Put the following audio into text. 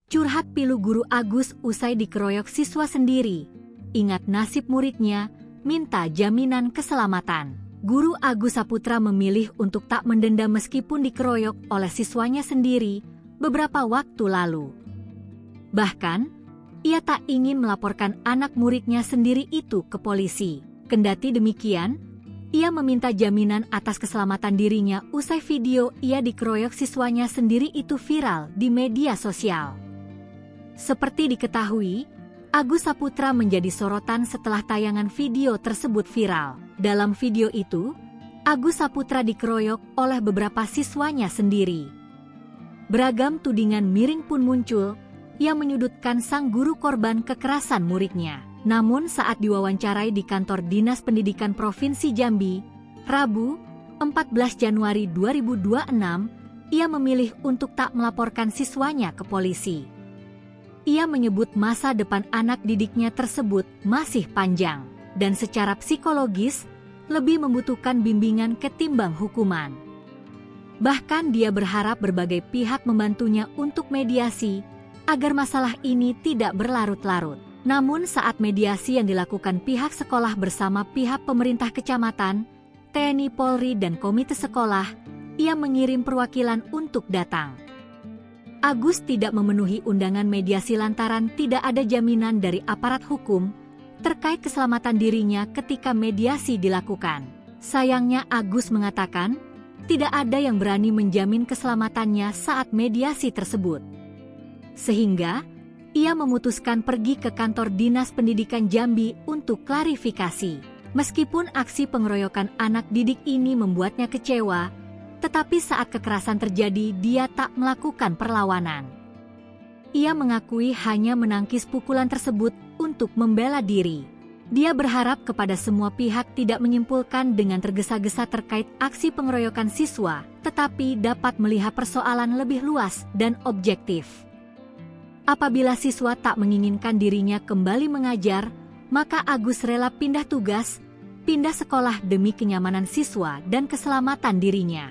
Curhat pilu guru Agus usai dikeroyok siswa sendiri. Ingat nasib muridnya, minta jaminan keselamatan. Guru Agus Saputra memilih untuk tak mendenda meskipun dikeroyok oleh siswanya sendiri beberapa waktu lalu. Bahkan, ia tak ingin melaporkan anak muridnya sendiri itu ke polisi. Kendati demikian, ia meminta jaminan atas keselamatan dirinya usai video ia dikeroyok siswanya sendiri itu viral di media sosial. Seperti diketahui, Agus Saputra menjadi sorotan setelah tayangan video tersebut viral. Dalam video itu, Agus Saputra dikeroyok oleh beberapa siswanya sendiri. Beragam tudingan miring pun muncul yang menyudutkan sang guru korban kekerasan muridnya. Namun saat diwawancarai di kantor Dinas Pendidikan Provinsi Jambi, Rabu, 14 Januari 2026, ia memilih untuk tak melaporkan siswanya ke polisi. Ia menyebut masa depan anak didiknya tersebut masih panjang dan secara psikologis lebih membutuhkan bimbingan ketimbang hukuman. Bahkan dia berharap berbagai pihak membantunya untuk mediasi agar masalah ini tidak berlarut-larut. Namun saat mediasi yang dilakukan pihak sekolah bersama pihak pemerintah kecamatan, TNI Polri dan komite sekolah, ia mengirim perwakilan untuk datang. Agus tidak memenuhi undangan mediasi lantaran tidak ada jaminan dari aparat hukum terkait keselamatan dirinya ketika mediasi dilakukan. Sayangnya Agus mengatakan, tidak ada yang berani menjamin keselamatannya saat mediasi tersebut. Sehingga, ia memutuskan pergi ke kantor Dinas Pendidikan Jambi untuk klarifikasi. Meskipun aksi pengeroyokan anak didik ini membuatnya kecewa, tetapi saat kekerasan terjadi dia tak melakukan perlawanan. Ia mengakui hanya menangkis pukulan tersebut untuk membela diri. Dia berharap kepada semua pihak tidak menyimpulkan dengan tergesa-gesa terkait aksi pengeroyokan siswa, tetapi dapat melihat persoalan lebih luas dan objektif. Apabila siswa tak menginginkan dirinya kembali mengajar, maka Agus rela pindah tugas, pindah sekolah demi kenyamanan siswa dan keselamatan dirinya.